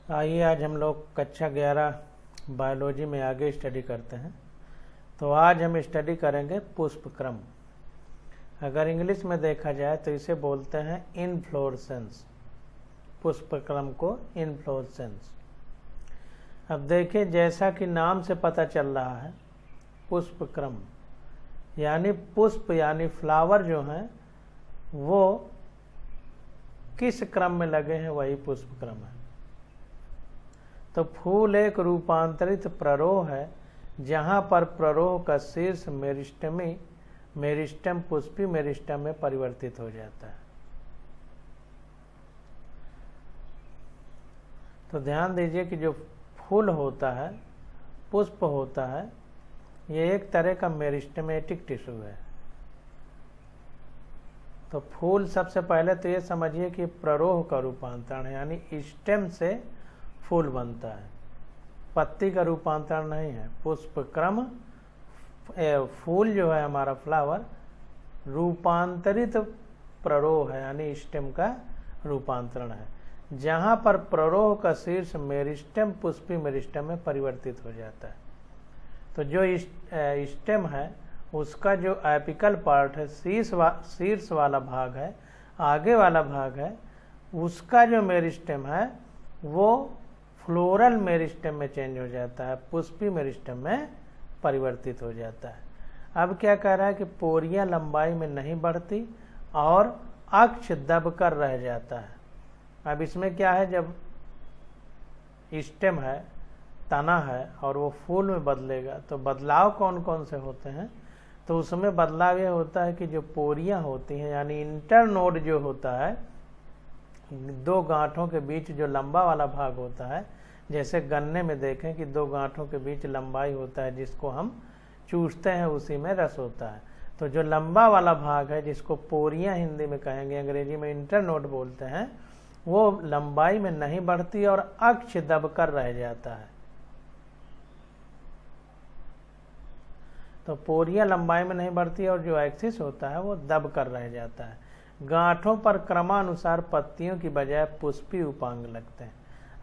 आइए आज हम लोग कक्षा 11 बायोलॉजी में आगे स्टडी करते हैं। तो आज हम स्टडी करेंगे पुष्पक्रम। अगर इंग्लिश में देखा जाए तो इसे बोलते हैं इनफ्लोरेसेंस। पुष्पक्रम को इनफ्लोरेसेंस। अब देखिए, जैसा कि नाम से पता चल रहा है, पुष्पक्रम यानी पुष्प यानी फ्लावर जो हैं वो किस क्रम में लगे हैं, वही पुष्पक्रम है। तो फूल एक रूपांतरित प्ररोह है जहां पर प्ररोह का शीर्ष मेरिस्टम पुष्पी मेरिस्टम में परिवर्तित हो जाता है। तो ध्यान दीजिए कि जो फूल होता है, पुष्प होता है, ये एक तरह का मेरिस्टेमेटिक टिश्यू है। तो फूल सबसे पहले तो ये समझिए कि प्ररोह का रूपांतरण है, यानी स्टेम से फूल बनता है, पत्ती का रूपांतरण नहीं है। पुष्पक्रम फूल जो है हमारा फ्लावर रूपांतरित प्ररोह है, यानी स्टेम का रूपांतरण है, जहां पर प्ररोह का शीर्ष मेरिस्टेम पुष्पी मेरिस्टेम में परिवर्तित हो जाता है। तो जो स्टेम है उसका जो एपिकल पार्ट है, शीर्ष वाला भाग है, आगे वाला भाग है, उसका जो मेरिस्टेम है वो फ्लोरल मेरिस्टेम में चेंज हो जाता है, पुष्पी मेरिस्टेम में परिवर्तित हो जाता है। अब क्या कह रहा है कि पोरियां लंबाई में नहीं बढ़ती और अक्ष दबकर रह जाता है। अब इसमें क्या है, जब स्टेम है, तना है और वो फूल में बदलेगा तो बदलाव कौन कौन से होते हैं। तो उसमें बदलाव ये होता है कि जो पोरियां होती हैं, यानी इंटरनोड जो होता है, दो गांठों के बीच जो लंबा वाला भाग होता है, जैसे गन्ने में देखें कि दो गांठों के बीच लंबाई होता है जिसको हम चूसते हैं, उसी में रस होता है। तो जो लंबा वाला भाग है जिसको पोरियां हिंदी में कहेंगे, अंग्रेजी में इंटरनोड बोलते हैं, वो लंबाई में नहीं बढ़ती और अक्ष दबकर रह जाता है। तो पोरियां लंबाई में नहीं बढ़ती और जो एक्सिस होता है वो दब कर रह जाता है। गांठों पर क्रमानुसार पत्तियों की बजाय पुष्पी उपांग लगते हैं।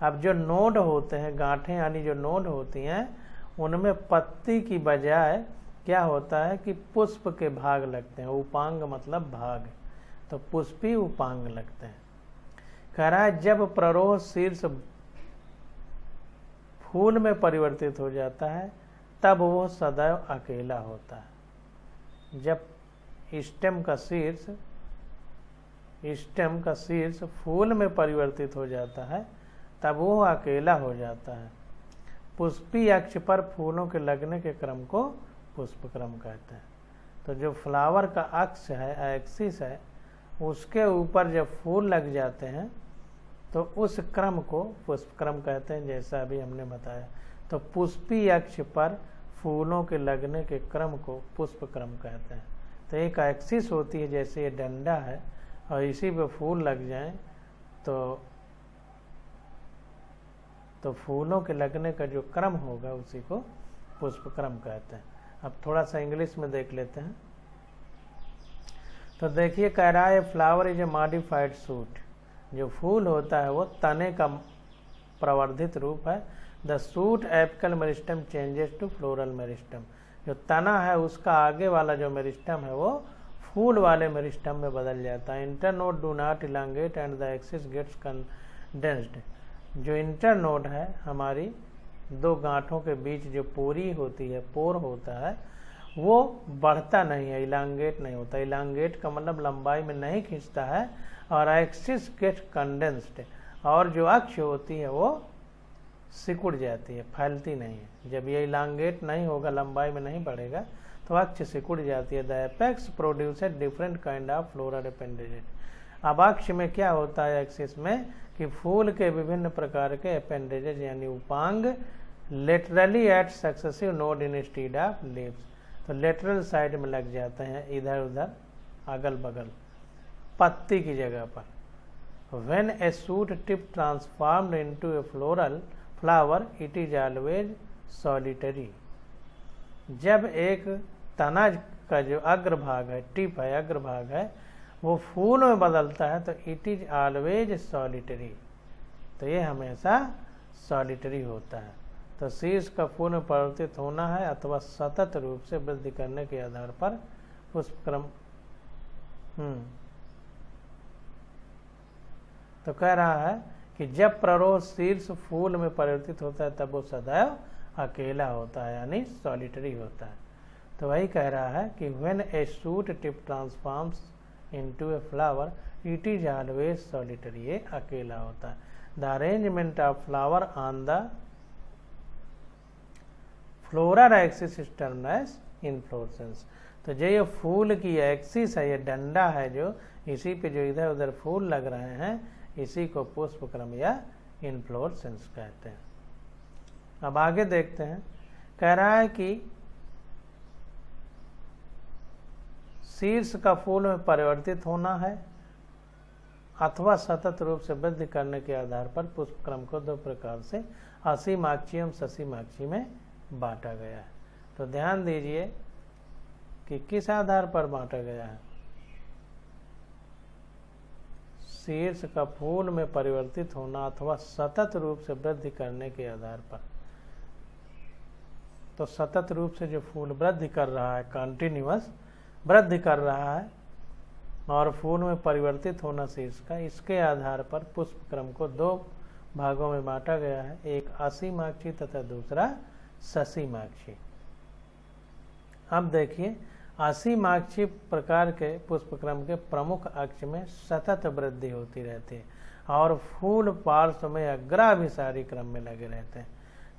अब जो नोड होते हैं, गांठें यानी जो नोड होती हैं, उनमें पत्ती की बजाय क्या होता है कि पुष्प के भाग लगते हैं। उपांग मतलब भाग, तो पुष्पी उपांग लगते हैं। कह रहा है जब प्ररोह शीर्ष फूल में परिवर्तित हो जाता है तब वो सदैव अकेला होता है। जब स्टेम का शीर्ष फूल में परिवर्तित हो जाता है तब वो अकेला हो जाता है। पुष्पी अक्ष पर फूलों के लगने के क्रम को पुष्पक्रम कहते हैं। तो जो फ्लावर का अक्ष है, एक्सिस है, उसके ऊपर जब फूल लग जाते हैं तो उस क्रम को पुष्पक्रम कहते हैं, जैसा अभी हमने बताया। तो पुष्पी अक्ष पर फूलों के लगने के क्रम को पुष्पक्रम कहते हैं। तो एक एक्सिस होती है, जैसे ये डंडा है और इसी पे फूल लग जाएं तो फूलों के लगने का जो क्रम होगा उसी को पुष्पक्रम कहते हैं। अब थोड़ा सा इंग्लिश में देख लेते हैं। तो देखिए, कह रहा है flower is a modified shoot. जो फूल होता है वो तने का प्रवर्धित रूप है। The shoot apical meristem changes to floral meristem. जो तना है उसका आगे वाला जो मेरिस्टम है वो फूल वाले मेरिस्टम में बदल जाता है। Internode do not elongate and the axis gets condensed. जो इंटरनोड है, हमारी दो गांठों के बीच जो पोरी होती है, पोर होता है, वो बढ़ता नहीं है, इलांगेट नहीं होता। इलांगेट का मतलब लंबाई में नहीं खींचता है। और एक्सिस गेट कंडेंस्ड, और जो अक्ष होती है वो सिकुड़ जाती है, फैलती नहीं है। जब ये इलांगेट नहीं होगा, लंबाई में नहीं बढ़ेगा, तो अक्ष सिकुड़ जाती है। The apex produced different kind of floral appendages. अब अक्ष में क्या होता है, एक्सिस में, कि फूल के विभिन्न प्रकार के अपेंडेजेस यानी उपांग laterally at successive node instead of leaves. तो लेटरल साइड में लग जाते हैं, इधर उधर अगल बगल पत्ती की जगह पर। When a shoot tip transformed into a flower, it is always solitary. जब एक तना का जो अग्रभाग है, टिप है, अग्रभाग है, वो फूल में बदलता है तो इट इज ऑलवेज सॉलिटरी। तो ये हमेशा सॉलिटरी होता है। तो शीर्ष का फूल में परिवर्तित होना है अथवा सतत रूप से वृद्धि करने के आधार पर पुष्पक्रम। तो कह रहा है कि जब प्ररोह शीर्ष फूल में परिवर्तित होता है तब वो सदैव अकेला होता है, यानी सॉलिटरी होता है। तो वही कह रहा है कि when a shoot tip transforms into a flower it is always solitary, ये अकेला होता है। The arrangement of flower on the floral axis is termed as inflorescence. तो जो ये फूल की एक्सिस है, ये डंडा है जो इसी पे जो इधर उधर फूल लग रहे हैं, इसी को पुष्पक्रम या इनफ्लोरेसेंस कहते हैं। अब आगे देखते हैं, कह रहा है कि शीर्ष का फूल में परिवर्तित होना है अथवा सतत रूप से वृद्धि करने के आधार पर पुष्पक्रम को दो प्रकार से असीमाक्षी एवं ससीमाक्षी में बांटा गया है। तो ध्यान दीजिए कि किस आधार पर बांटा गया है। शीर्ष का फूल में परिवर्तित होना अथवा सतत रूप से वृद्धि करने के आधार पर। तो सतत रूप से जो फूल वृद्धि कर रहा है, कंटिन्यूअस वृद्धि कर रहा है, और फूल में परिवर्तित होना शीर्ष का, इसके आधार पर पुष्पक्रम को दो भागों में बांटा गया है, एक असीमाक्षी तथा दूसरा ससीमाक्षी। अब देखिए, असीमाक्षी प्रकार के पुष्पक्रम के प्रमुख अक्ष में सतत वृद्धि होती रहती है और फूल पार्श्व में अग्राभिसारी क्रम में लगे रहते हैं।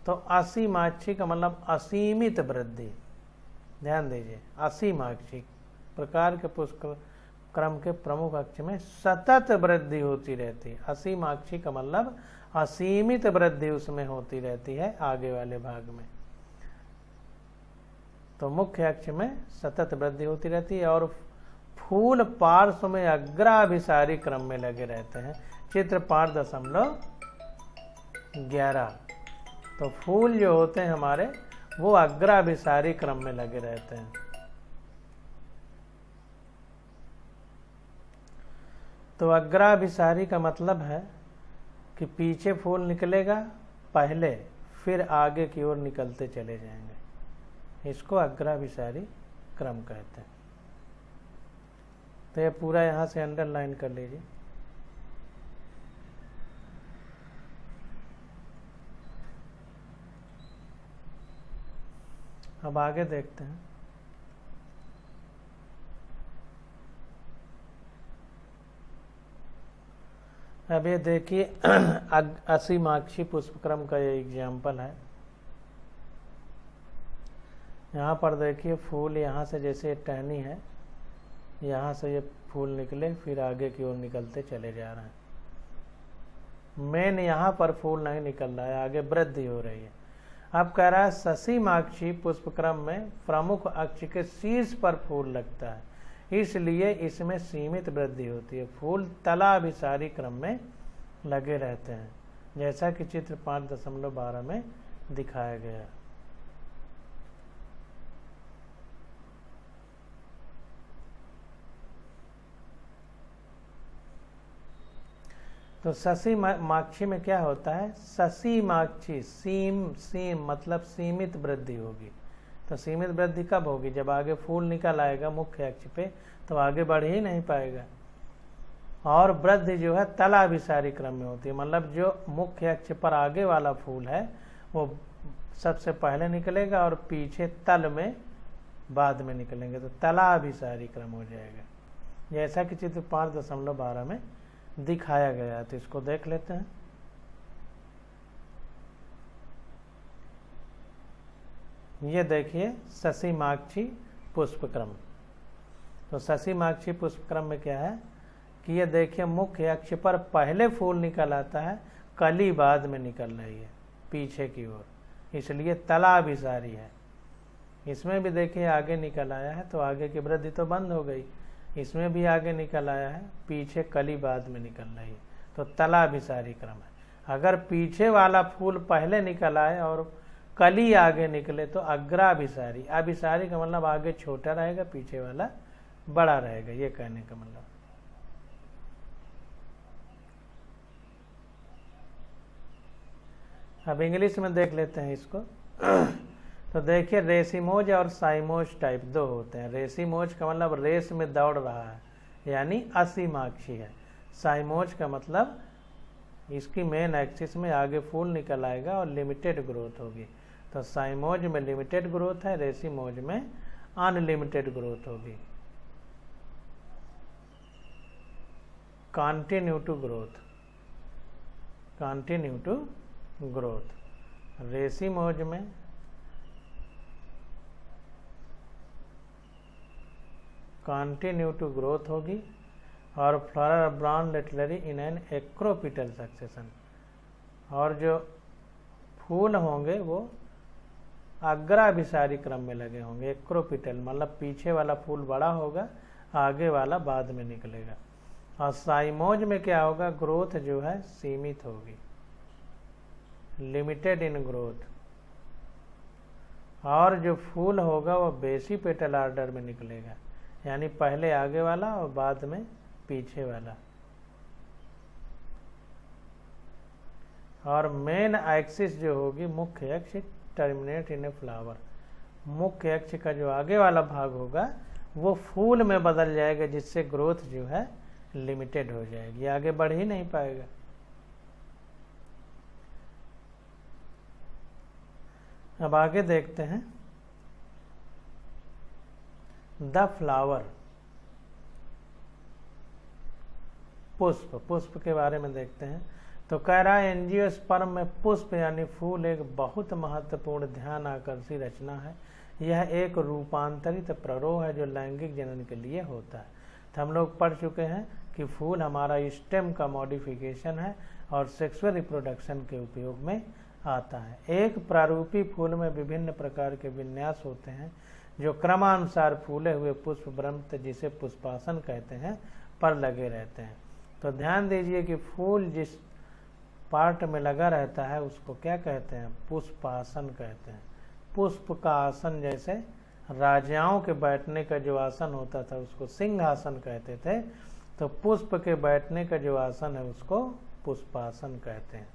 तो असीमाक्षी का मतलब असीमित वृद्धि। ध्यान दीजिए, असीमाक्षी प्रकार के पुष्पक्रम के प्रमुख अक्ष में सतत वृद्धि होती रहती है। असीमाक्षी का मतलब असीमित वृद्धि उसमें होती रहती है आगे वाले भाग में। तो मुख्य अक्ष में सतत वृद्धि होती रहती है और फूल पार्श्व में अग्राभिसारी क्रम में लगे रहते हैं। चित्र 5.11। तो फूल जो होते हैं हमारे, वो अग्राभिसारी क्रम में लगे रहते हैं। तो अग्राभिसारी का मतलब है कि पीछे फूल निकलेगा पहले, फिर आगे की ओर निकलते चले जाएंगे। इसको अग्राभिसारी क्रम कहते हैं। तो ये पूरा यहाँ से अंडरलाइन कर लीजिए। अब आगे देखते हैं। अब ये देखिए, असीमाक्षी पुष्पक्रम का ये एग्जाम्पल है। यहाँ पर देखिए, फूल यहाँ से जैसे टहनी है, यहाँ से ये फूल निकले, फिर आगे की ओर निकलते चले जा रहे हैं। मेन यहाँ पर फूल नहीं निकल रहा है, आगे वृद्धि हो रही है। अब कह रहा है ससीमाक्षी पुष्पक्रम में प्रमुख अक्ष के शीर्ष पर फूल लगता है, इसलिए इसमें सीमित वृद्धि होती है। फूल तलाभिसारी क्रम में लगे रहते हैं, जैसा कि चित्र 5.12 में दिखाया गया है। तो ससीमाक्षी में क्या होता है, ससीमाक्षी सीम मतलब सीमित वृद्धि होगी। तो सीमित वृद्धि कब होगी, जब आगे फूल निकल आएगा मुख्य अक्ष पे, तो आगे बढ़ ही नहीं पाएगा। और वृद्धि जो है तलाभिसारी क्रम में होती है, मतलब जो मुख्य अक्ष पर आगे वाला फूल है वो सबसे पहले निकलेगा और पीछे तल में बाद में निकलेंगे, तो तलाभिसारी क्रम हो जाएगा, जैसा कि चित्र 5.12 में दिखाया गया है। तो इसको देख लेते हैं। ये देखिए ससीमाक्षी पुष्पक्रम। तो ससीमाक्षी पुष्पक्रम में क्या है कि ये देखिए, मुख्य अक्ष पर पहले फूल निकल आता है, कली बाद में निकल रही है पीछे की ओर, इसलिए तलाभिसारी है। इसमें भी देखिए आगे निकल आया है, तो आगे की वृद्धि तो बंद हो गई। इसमें भी आगे निकल आया है, पीछे कली बाद में निकल रही है, तो तलाभिसारी क्रम है। अगर पीछे वाला फूल पहले निकल आए और कली आगे निकले तो अग्राभिसारी। अभिसारी का मतलब आगे छोटा रहेगा, पीछे वाला बड़ा रहेगा, ये कहने का मतलब। अब इंग्लिश में देख लेते हैं इसको। तो देखिए रेसिमोज और साइमोज टाइप दो होते हैं। रेसिमोज का मतलब रेस में दौड़ रहा है यानी असीमाक्षी है। साइमोज का मतलब इसकी मेन एक्सिस में आगे फूल निकल आएगा और लिमिटेड ग्रोथ होगी। तो साइमोज में लिमिटेड ग्रोथ है, रेसिमोज में अनलिमिटेड ग्रोथ होगी। Continue to growth, continue to growth. Racemose में कंटिन्यू टू ग्रोथ होगी और floral brown laterally in an acropetal succession. और जो फूल होंगे वो अग्राभिसारी क्रम में लगे होंगे। एक्रोपिटल मतलब पीछे वाला फूल बड़ा होगा, आगे वाला बाद में निकलेगा। और साइमोज में क्या होगा, ग्रोथ जो है सीमित होगी, लिमिटेड इन ग्रोथ। और जो फूल होगा वो बेसी पेटल ऑर्डर में निकलेगा, यानी पहले आगे वाला और बाद में पीछे वाला। और मेन एक्सिस जो होगी, मुख्य अक्ष, टर्मिनेट इन ए फ्लावर। मुख्य अक्ष का जो आगे वाला भाग होगा वो फूल में बदल जाएगा, जिससे ग्रोथ जो है लिमिटेड हो जाएगी, आगे बढ़ ही नहीं पाएगा। अब आगे देखते हैं द फ्लावर। पुष्प, पुष्प के बारे में देखते हैं। तो कह रहा है एंजियोस्पर्म में पुष्प यानी फूल एक बहुत महत्वपूर्ण ध्यान आकर्षी रचना है। यह एक रूपांतरित प्ररोह है जो लैंगिक जनन के लिए होता है। तो हम लोग पढ़ चुके हैं कि फूल हमारा स्टेम का मॉडिफिकेशन है और सेक्सुअल रिप्रोडक्शन के उपयोग में आता है। एक प्रारूपी फूल में विभिन्न प्रकार के विन्यास होते हैं जो क्रमानुसार फूले हुए पुष्प ब्रह्म, जिसे पुष्पासन कहते हैं, पर लगे रहते हैं। तो ध्यान दीजिए कि फूल जिस पार्ट में लगा रहता है उसको क्या कहते हैं, पुष्पासन कहते हैं। पुष्प का आसन, जैसे राजाओं के बैठने का जो आसन होता था उसको सिंहासन कहते थे, तो पुष्प के बैठने का जो आसन है उसको पुष्पासन कहते हैं।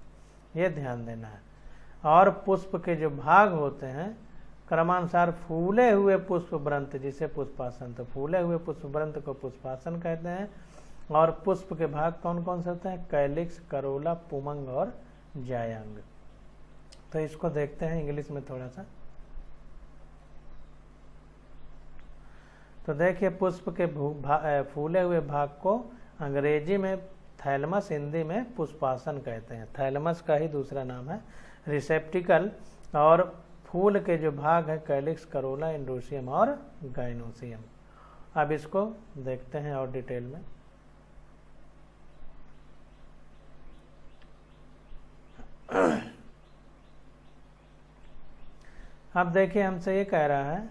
ये ध्यान देना है। और पुष्प के जो भाग होते हैं क्रमानुसार फूले हुए पुष्प व्रंत, जिसे पुष्पासन, तो फूले हुए पुष्प व्रंत को पुष्पासन कहते हैं। और पुष्प के भाग कौन कौन से होते हैं, कैलिक्स, करोला, पुमंग और जायांग। तो इसको देखते हैं इंग्लिश में थोड़ा सा। तो देखिए पुष्प के फूले हुए भाग को अंग्रेजी में थैलमस, हिंदी में पुष्पासन कहते हैं। थैलमस का ही दूसरा नाम है रिसेप्टिकल। और फूल के जो भाग है कैलिक्स, करोला, इंडोसियम और गाइनोसियम। अब इसको देखते हैं और डिटेल में। अब देखिए हमसे ये कह रहा है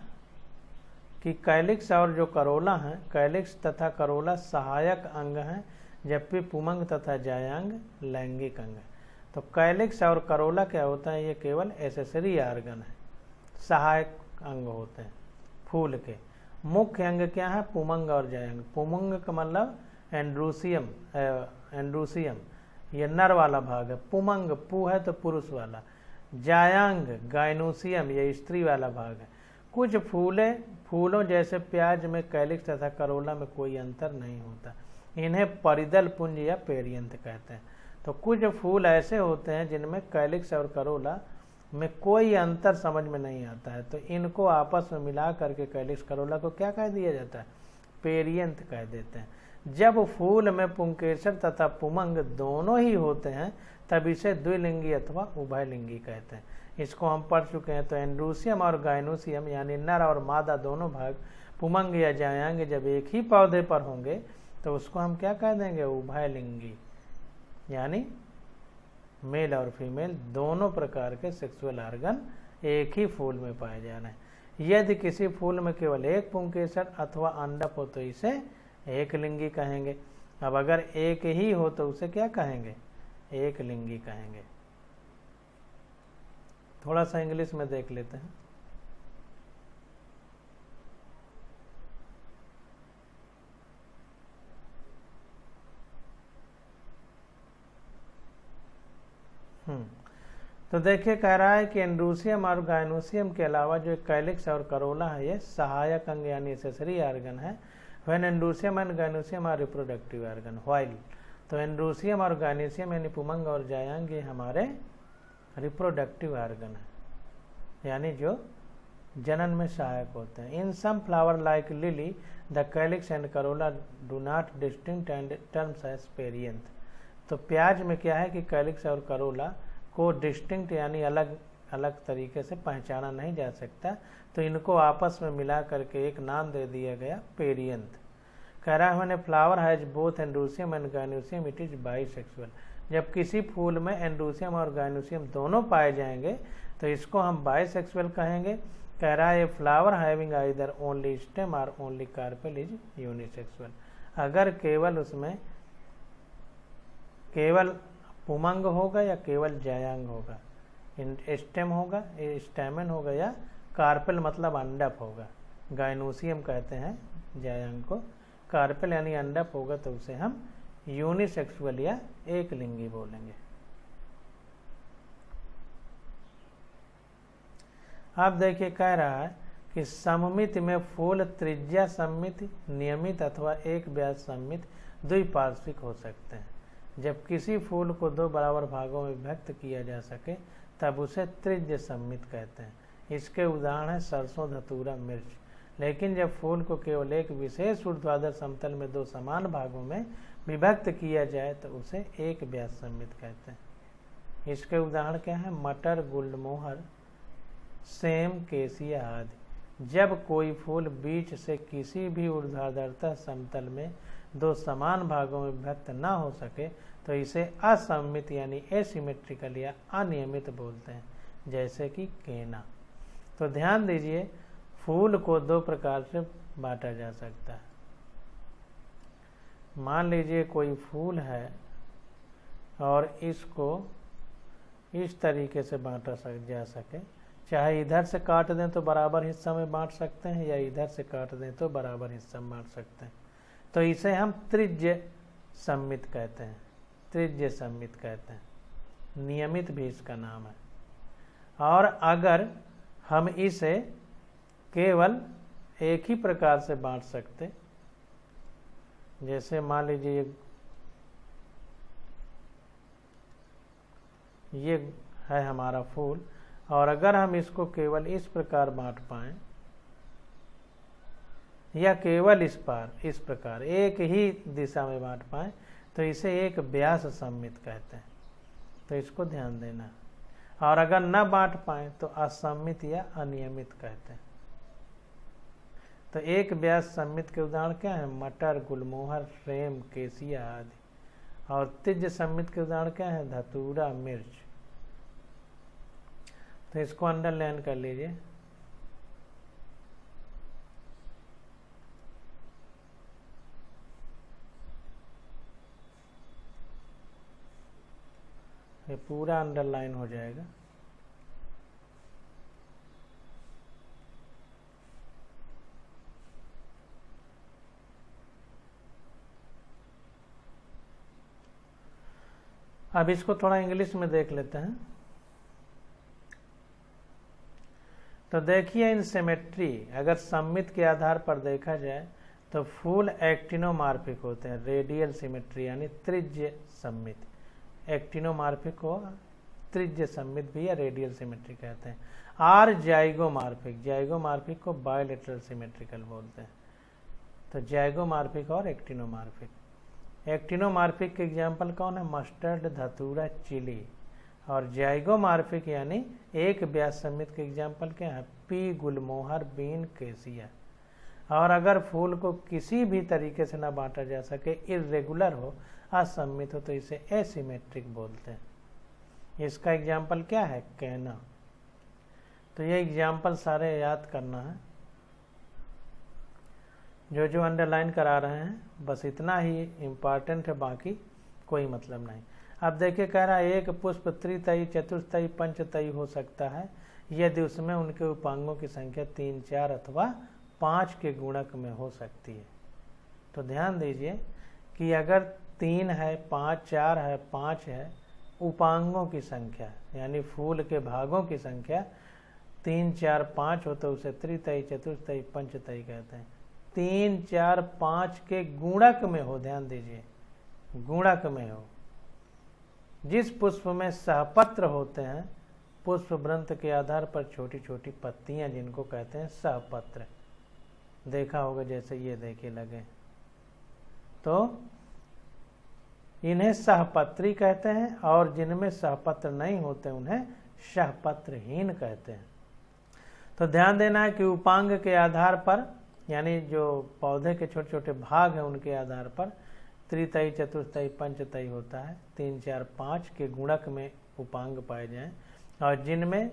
कि कैलिक्स और जो करोला है, कैलिक्स तथा करोला सहायक अंग हैं, जबकि पुमंग तथा जायांग लैंगिक अंग है। तो कैलिक्स और करोला क्या होता है, ये केवल एसेसरी आर्गन है, सहायक अंग होते हैं फूल के। मुख्य अंग क्या है, पुमंग और जायांग। पुमंग का मतलब एंड्रूसियम, एंड्रूसियम ये नर वाला भाग है। पुमंग, पु है तो पुरुष वाला। जायांग, गाइनोसियम ये स्त्री वाला भाग है। कुछ फूलों जैसे प्याज में कैलिक्स तथा करोला में कोई अंतर नहीं होता। इन्हें परिदल पुंज या पेरियंथ कहते हैं। तो कुछ फूल ऐसे होते हैं जिनमें कैलिक्स और करोला में कोई अंतर समझ में नहीं आता है, तो इनको आपस में मिला करके कैलिक्स करोला को क्या कह दिया जाता है, पेरियंथ कह देते हैं। जब फूल में पुंकेसर तथा पुमंग दोनों ही होते हैं तब इसे द्विलिंगी अथवा उभयलिंगी कहते हैं। इसको हम पढ़ चुके हैं। तो एंड्रूसियम और गाइनोसियम यानी नर और मादा दोनों भाग पुमंग या जायांग जब एक ही पौधे पर होंगे तो उसको हम क्या कह देंगे, उभयलिंगी, यानी मेल और फीमेल दोनों प्रकार के सेक्सुअल ऑर्गन एक ही फूल में पाए जा रहे हैं। यदि किसी फूल में केवल एक पुंकेसर अथवा अंडक हो तो इसे एक लिंगी कहेंगे। अब अगर एक ही हो तो उसे क्या कहेंगे, एक लिंगी कहेंगे। थोड़ा सा इंग्लिश में देख लेते हैं। तो देखिए कह रहा है कि एंड्रोसियम और गायनोसियम के अलावा जो कैलिक्स और करोला है ये सहायक अंग यानी एसेसरी ऑर्गन है। When androecium and gynoecium are reproductive organ while, तो एंड्रोसियम और गायनोसियम यानी पुमंग और जायांग ये हमारे रिप्रोडक्टिव ऑर्गन है, यानी जो जनन में सहायक होते हैं। In some flower like lily the calyx and corolla do not distinct and terms as perianth. तो प्याज में क्या है कि कैलिक्स और करोला को डिस्टिंक्ट यानी अलग अलग तरीके से पहचाना नहीं जा सकता, तो इनको आपस में मिला करके एक नाम दे दिया गया पेरियंथ। कह रहा है मैंने flower has both androecium and gynoecium it is bisexual. जब किसी फूल में एंड्रोसियम और गायनोसियम दोनों पाए जाएंगे तो इसको हम बाइसेक्सुअल कहेंगे। कह रहा है flower having either only stem और ओनली कार्पेल इज यूनिसेक्सुअल। अगर केवल उसमें केवल पुमंग होगा या केवल जायांग होगा, स्टेम होगा, स्टेमन होगा या कार्पेल मतलब अंडप होगा। गायनोसियम कहते हैं जायांग को, कार्पेल यानी अंडप होगा तो उसे हम यूनिसेक्सुअल या एक लिंगी बोलेंगे। अब देखिए कह रहा है कि सममित में फूल त्रिज्या सममित, नियमित अथवा एक व्यास सममित द्विपार्श्विक हो सकते हैं। जब किसी फूल को दो बराबर भागों में विभक्त किया जा सके तब उसे त्रिज्य सममित कहते हैं। इसके उदाहरण है सरसों, धतूरा, मिर्च। लेकिन जब फूल को केवल एक विशेष ऊर्ध्वाधर समतल में दो समान भागों में विभक्त किया जाए तो उसे एक व्यास सममित कहते हैं। इसके उदाहरण क्या है? मटर, गुलमोहर, सेम, केसिया आदि। जब कोई फूल बीच से किसी भी ऊर्ध्वाधरता समतल में दो समान भागों में विभक्त न हो सके तो इसे असममित यानी एसिमेट्रिकल या अनियमित बोलते हैं, जैसे कि केना। तो ध्यान दीजिए फूल को दो प्रकार से बांटा जा सकता है। मान लीजिए कोई फूल है और इसको इस तरीके से बांटा जा सके, चाहे इधर से काट दें तो बराबर हिस्सा में बांट सकते हैं या इधर से काट दें तो बराबर हिस्सा में बांट सकते हैं, तो इसे हम त्रिज्य सममित कहते हैं। त्रिज्य सममित कहते हैं, नियमित भी इसका नाम है। और अगर हम इसे केवल एक ही प्रकार से बांट सकते, जैसे मान लीजिए ये है हमारा फूल और अगर हम इसको केवल इस प्रकार बांट पाएं या केवल इस प्रकार एक ही दिशा में बांट पाएं तो इसे एक व्यास सममित कहते हैं, तो इसको ध्यान देना। और अगर न बांट पाएं तो असममित या अनियमित कहते हैं। तो एक व्यास सममित के उदाहरण क्या है? मटर, गुलमोहर, सेम, केसिया आदि। और त्रिज्य सममित के उदाहरण क्या है? धतूरा, मिर्च। तो इसको अंडरलाइन कर लीजिए। ये पूरा अंडरलाइन हो जाएगा। अब इसको थोड़ा इंग्लिश में देख लेते हैं। तो देखिए इन सिमेट्री अगर सममित के आधार पर देखा जाए तो फूल एक्टिनोमार्फिक होते हैं, रेडियल सिमेट्री यानी त्रिज्य सममित। एक्टिनोमार्फिक को त्रिज्य सममित भी या रेडियल सिमेट्री कहते हैं। आर जाइगोमार्फिक, जाइगोमार्फिक को बायलेटरल सिमेट्रिकल बोलते हैं। तो जाइगोमार्फिक और एक्टिनोमार्फिक। एक्टिनोमार्फिक के एग्जाम्पल कौन है? मस्टर्ड, धतूरा, चिली। और जाइगोमार्फिक यानी एक व्यास सममित के एग्जाम्पल क्या है? पी, गुलमोहर, बीन, केसिया। और अगर फूल को किसी भी तरीके से ना बांटा जा सके, इर्रेगुलर हो, असममित हो, तो इसे एसिमेट्रिक बोलते हैं। इसका एग्जाम्पल क्या है? केना। तो ये एग्जाम्पल सारे याद करना है, जो अंडरलाइन करा रहे हैं बस इतना ही इम्पॉर्टेंट है, बाकी कोई मतलब नहीं। अब देखिए कह रहा है एक पुष्प त्रितयी, चतुर्थयी, पंचतयी हो सकता है यदि उसमें उनके उपांगों की संख्या 3, 4 अथवा 5 के गुणक में हो सकती है। तो ध्यान दीजिए कि अगर 3 है, 5, 4 है, 5 है उपांगों की संख्या यानी फूल के भागों की संख्या 3, 4, 5 हो तो उसे त्रितयी, चतुर्थयी, पंचतयी कहते हैं। 3, 4, 5 के गुणक में हो, ध्यान दीजिए, गुणक में हो। जिस पुष्प में सहपत्र होते हैं, पुष्प वृंत के आधार पर छोटी छोटी पत्तियां जिनको कहते हैं सहपत्र, देखा होगा जैसे ये देखिए लगे, तो इन्हें सहपत्री कहते हैं, और जिनमें सहपत्र नहीं होते उन्हें सहपत्रहीन कहते हैं। तो ध्यान देना है कि उपांग के आधार पर यानी जो पौधे के छोटे छोटे भाग हैं उनके आधार पर त्रितयी, चतुर्थयी, पंचतयी होता है। 3, 4, 5 के गुणक में उपांग पाए जाएं, और जिनमें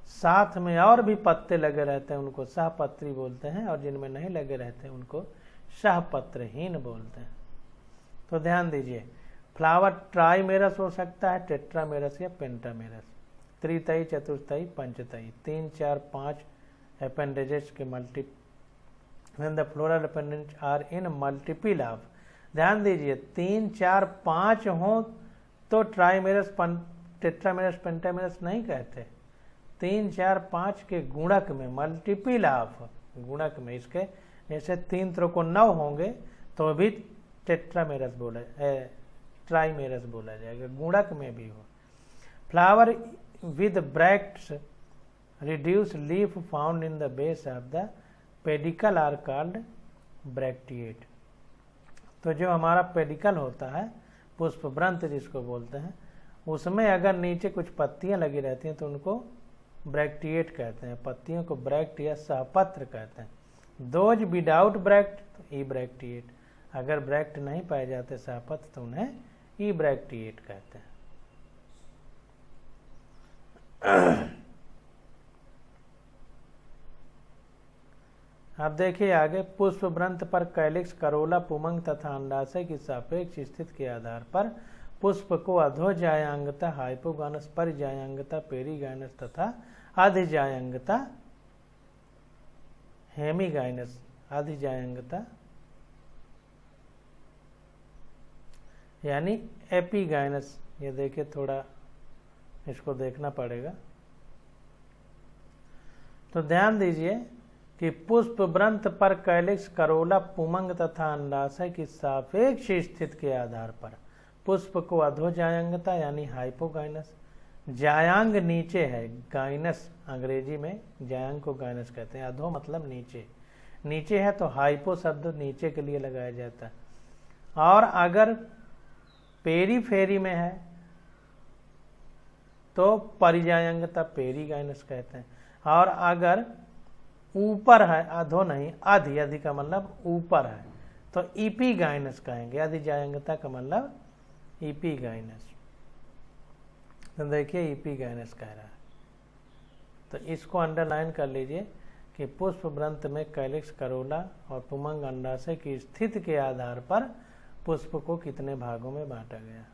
साथ में और भी पत्ते लगे रहते हैं उनको सहपत्री बोलते हैं, और जिनमें नहीं लगे रहते हैं उनको सहपत्रहीन बोलते हैं। तो ध्यान दीजिए, फ्लावर ट्राइमेरस हो सकता है, टेट्रामेरस या पेंटामेरस, त्रितयी, चतुर्थयी, पंचतयी, 3, 4, 5 अपेंडेजेस के multi when the floral appendages are in multiple of, ध्यान दीजिए 3, 4, 5 हो तो ट्राइमेरस, टेट्रामेरस, पेंटामेरस नहीं कहते। 3, 4, 5 के गुणक में, मल्टीपल ऑफ गुणक में, इसके जैसे 3 त्रिकोण 9 होंगे तो भी टेट्रामेरस बोला, ट्राइमेरस बोला जाएगा, गुणक में भी हो। Flower with bracts reduce leaf found in the base of the pedicel are called bracteate. तो जो हमारा पेडिकल होता है, पुष्प वृंत जिसको बोलते हैं, उसमें अगर नीचे कुछ पत्तियां लगी रहती हैं तो उनको ब्रैक्टिएट कहते हैं। पत्तियों को ब्रैक्ट या सहपत्र कहते हैं। दोज विदाउट ब्रैक्ट तो ई ब्रैक्टिएट, अगर ब्रैक्ट नहीं पाए जाते सहपत्र तो उन्हें ई ब्रैक्टिएट कहते हैं। अब देखिए आगे, पुष्प वृंत पर कैलिक्स, करोला, पुमंग तथा अंडाशय की सापेक्ष स्थिति के आधार पर पुष्प को अधोजायांगता, हाइपोगानस, परिजायांगता, पेरीगाइनस तथा अधिजायांगता, हेमीगाइनस, अधिजायांगता यानी एपीगाइनस, ये देखिए थोड़ा इसको देखना पड़ेगा। तो ध्यान दीजिए कि पुष्प वृंत पर कैलिक्स, करोला, पुमंग तथा अंडाशय की सापेक्ष स्थिति के आधार पर पुष्प को अधोजायांगता यानी हाइपोगाइनस, जायांग नीचे है, गाइनस अंग्रेजी में जायांग को गाइनस कहते हैं, अधो मतलब नीचे, नीचे है तो हाइपो शब्द नीचे के लिए लगाया जाता है। और अगर पेरीफेरी में है तो परिजायांगता, पेरीगाइनस कहते हैं। और अगर ऊपर है, अधो नहीं, अधि, अधि का मतलब ऊपर है तो इपीगाइनस कहेंगे, अधिजायांगता का मतलब इपीगाइनस। तो देखिए इपीगाइनस कह रहा है, तो इसको अंडरलाइन कर लीजिए कि पुष्प वृंत में कैलिक्स, करोला और पुमंग अंडाशय की स्थिति के आधार पर पुष्प को कितने भागों में बांटा गया।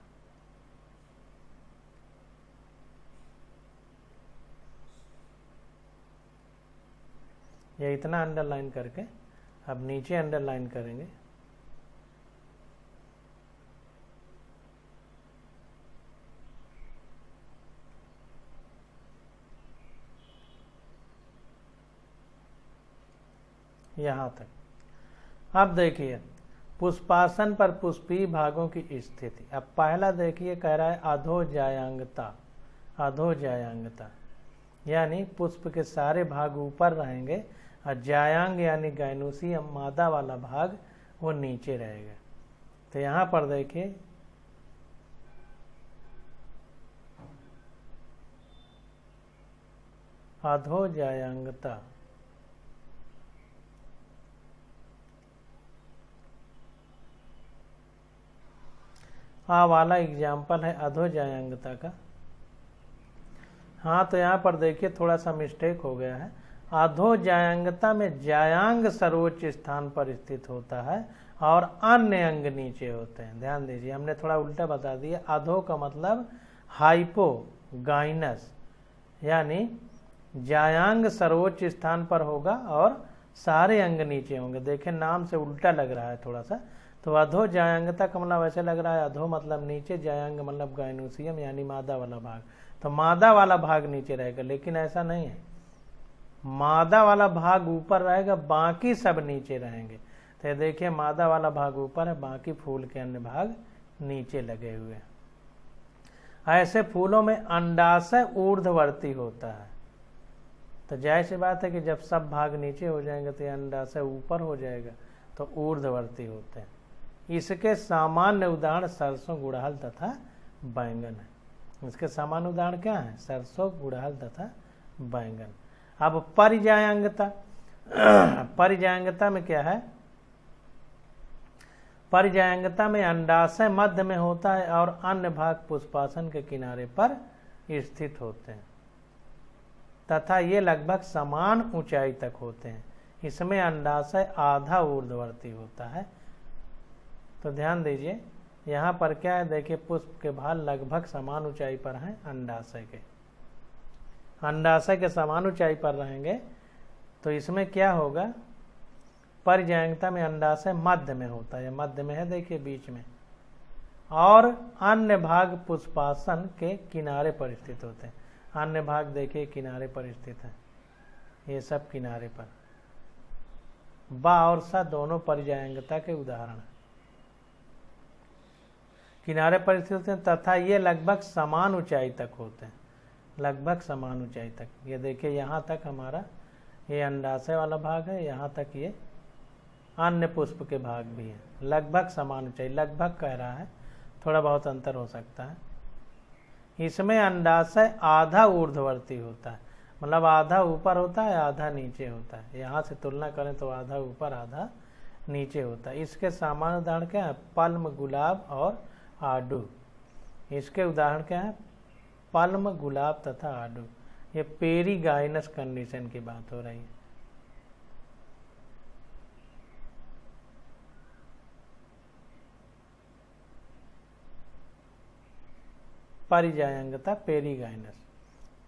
ये इतना अंडरलाइन करके अब नीचे अंडरलाइन करेंगे। यहां तक। अब देखिए पुष्पासन पर पुष्पीय भागों की स्थिति। अब पहला देखिए कह रहा है अधोजायांगता, अधोजायांगता यानी पुष्प के सारे भाग ऊपर रहेंगे और जायांग यानी गाइनोसी मादा वाला भाग वो नीचे रहेगा। तो यहाँ पर देखिए अधोजायांगता, वाला एग्जाम्पल है अधोजायांगता का। हाँ तो यहाँ पर देखिए थोड़ा सा मिस्टेक हो गया है। अधोजायांगता में जायांग सर्वोच्च स्थान पर स्थित होता है और अन्य अंग नीचे होते हैं। ध्यान दीजिए हमने थोड़ा उल्टा बता दिया। अधो का मतलब हाइपोगाइनस यानी जायांग सर्वोच्च स्थान पर होगा और सारे अंग नीचे होंगे। देखें नाम से उल्टा लग रहा है थोड़ा सा, तो अधो जायांगता का मतलब ऐसे लग रहा है अधो मतलब नीचे, जायांग मतलब गाइनोसियम यानी मादा वाला भाग, तो मादा वाला भाग नीचे रहेगा, लेकिन ऐसा नहीं है, मादा वाला भाग ऊपर रहेगा, बाकी सब नीचे रहेंगे। तो देखिए मादा वाला भाग ऊपर है, बाकी फूल के अन्य भाग नीचे लगे हुए हैं। ऐसे फूलों में अंडाशय ऊर्ध्ववर्ती होता है, तो जाहिर सी बात है कि जब सब भाग नीचे हो जाएंगे तो अंडाशय ऊपर हो जाएगा, तो ऊर्ध्ववर्ती होते हैं। इसके सामान्य उदाहरण सरसों, गुड़हल तथा बैंगन है। इसके सामान्य उदाहरण क्या है? सरसों, गुड़हल तथा बैंगन। अब परिजायांगता, परिजायांगता में क्या है? परिजायांगता में अंडाशय मध्य में होता है और अन्य भाग पुष्पासन के किनारे पर स्थित होते हैं तथा ये लगभग समान ऊंचाई तक होते हैं। इसमें अंडाशय आधा ऊर्ध्ववर्ती होता है। तो ध्यान दीजिए यहाँ पर क्या है, देखिए पुष्प के भाग लगभग समान ऊंचाई पर हैं अंडाशय के, अंडाशय के समान ऊंचाई पर रहेंगे। तो इसमें क्या होगा, परिजायांगता में अंडाशय मध्य में होता है, मध्य में है देखिए बीच में, और अन्य भाग पुष्पासन के किनारे पर स्थित होते हैं। अन्य भाग देखिए किनारे पर स्थित है, ये सब किनारे पर। बा और सा दोनों परिजायांगता के उदाहरण हैं, किनारे पर स्थित होते हैं तथा ये लगभग समान ऊंचाई तक होते हैं, लगभग समान ऊंचाई तक। ये देखिए यहाँ तक हमारा ये अंडाशय वाला भाग है, यहाँ तक ये अन्य पुष्प के भाग भी हैं, लगभग समान ऊंचाई, लगभग कह रहा है, थोड़ा बहुत अंतर हो सकता है। इसमें अंडाशय आधा ऊर्ध्ववर्ती होता है, मतलब आधा ऊपर होता है आधा नीचे होता है। यहाँ से तुलना करें तो आधा ऊपर आधा नीचे होता है। इसके सामान्य उदाहरण क्या है? पल्म, गुलाब और आडू। इसके उदाहरण क्या है? पल्म, गुलाब तथा आडू। ये पेरीगाइनस कंडीशन की बात हो रही है। परिजायांगता, पेरीगाइनस।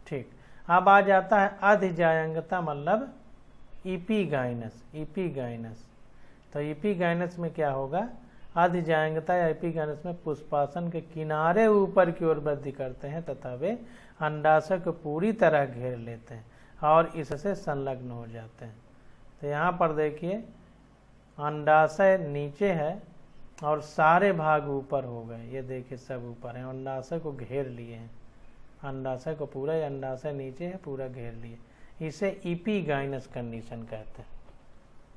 ठीक, अब आ जाता है अधिजायांगता मतलब इपीगाइनस, इपीगाइनस। तो इपीगाइनस में क्या होगा? अधिजायांगता या एपिगाइनस में पुष्पासन के किनारे ऊपर की ओर वृद्धि करते हैं तथा वे अंडाशय को पूरी तरह घेर लेते हैं और इससे संलग्न हो जाते हैं। तो यहाँ पर देखिए अंडाशय नीचे है और सारे भाग ऊपर हो गए, ये देखिए सब ऊपर है, अंडाशय को घेर लिए हैं, अंडाशय को पूरा, अंडाशय नीचे है पूरा घेर लिए, इसे इपीगाइनस कंडीशन कहते हैं।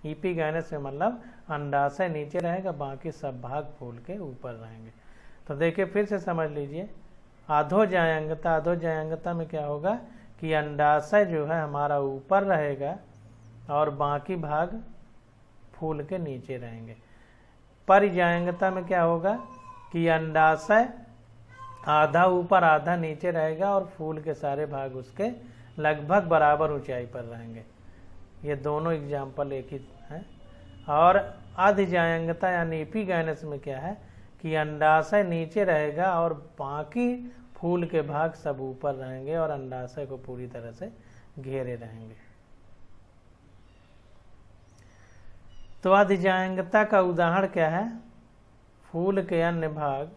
इपीगाइनस में मतलब अंडाशय नीचे रहेगा, बाकी सब भाग फूल के ऊपर रहेंगे। तो देखिए फिर से समझ लीजिए, अधोजायांगता, अधोजायांगता में क्या होगा कि अंडाशय जो है हमारा ऊपर रहेगा और बाकी भाग फूल के नीचे रहेंगे। परिजायांगता में क्या होगा कि अंडाशय आधा ऊपर आधा नीचे रहेगा और फूल के सारे भाग उसके लगभग बराबर ऊंचाई पर रहेंगे। ये दोनों एग्जाम्पल एक ही हैं। और अधिजायांगता यानी एपिगाइनस में क्या है कि अंडाशय नीचे रहेगा और बाकी फूल के भाग सब ऊपर रहेंगे और अंडाशय को पूरी तरह से घेरे रहेंगे। तो अधिजायांगता का उदाहरण क्या है? फूल के अन्य भाग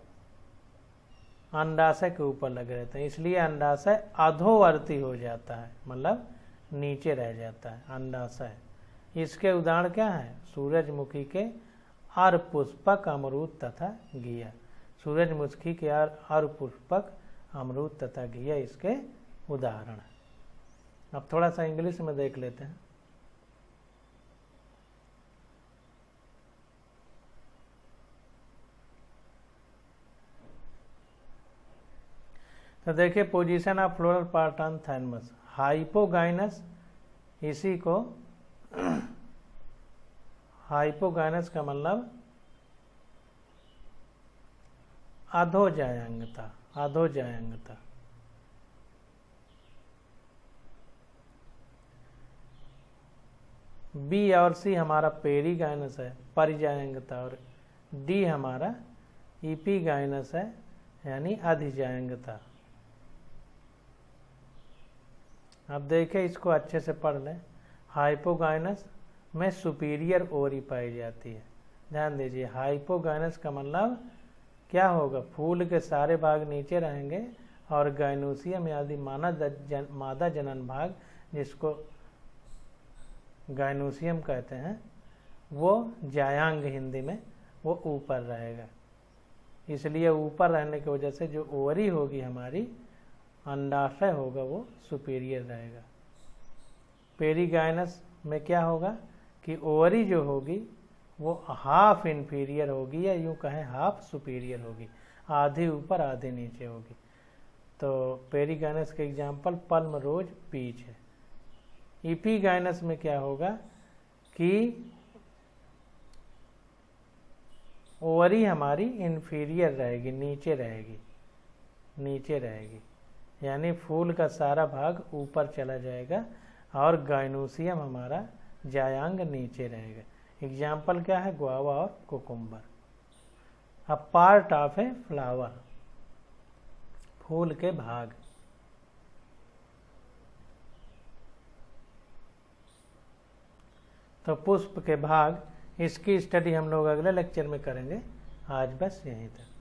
अंडाशय के ऊपर लगे रहते हैं, इसलिए अंडाशय अधोवर्ती हो जाता है, मतलब नीचे रह जाता है अंडाशय। इसके उदाहरण क्या है? सूरजमुखी के अर्धपुष्पक, अमरूद तथा घिया। सूरजमुखी के अर्धपुष्पक, अमरूद तथा घिया इसके उदाहरण है। अब थोड़ा सा इंग्लिश में देख लेते हैं। तो देखिए position of floral part on thymus, hypogynous, इसी को हाइपोगाइनस का मतलब अधोजायांगता, अधोजायांगता। बी और सी हमारा पेरीगाइनस है, परिजायांगता, और डी हमारा इपीगाइनस है यानी अधिजायांगता। अब देखें इसको अच्छे से पढ़ लें। हाइपोगाइनस में सुपीरियर ओरी पाई जाती है, ध्यान दीजिए, हाइपोगाइनस का मतलब क्या होगा, फूल के सारे भाग नीचे रहेंगे और गाइनोसियम आदि मादा जनन भाग, जिसको गाइनोसियम कहते हैं, वो जायांग हिंदी में, वो ऊपर रहेगा। इसलिए ऊपर रहने की वजह से जो ओवरी होगी हमारी, अंडाशय होगा, वो सुपीरियर रहेगा। पेरीगाइनस में क्या होगा कि ओवरी जो होगी वो हाफ इन्फीरियर होगी, या यूँ कहें हाफ सुपीरियर होगी, आधी ऊपर आधी नीचे होगी। तो पेरीगाइनस के एग्जाम्पल पल्म, रोज, पीच है। इपीगाइनस में क्या होगा कि ओवरी हमारी इन्फीरियर रहेगी, नीचे रहेगी, नीचे रहेगी, यानी फूल का सारा भाग ऊपर चला जाएगा और गाइनोसियम हमारा जायांग नीचे रहेगा। एग्जाम्पल क्या है, गुआवा और cucumber. A part of a flower, फूल के भाग। तो पुष्प के भाग, इसकी स्टडी हम लोग अगले लेक्चर में करेंगे। आज बस यहीं तक।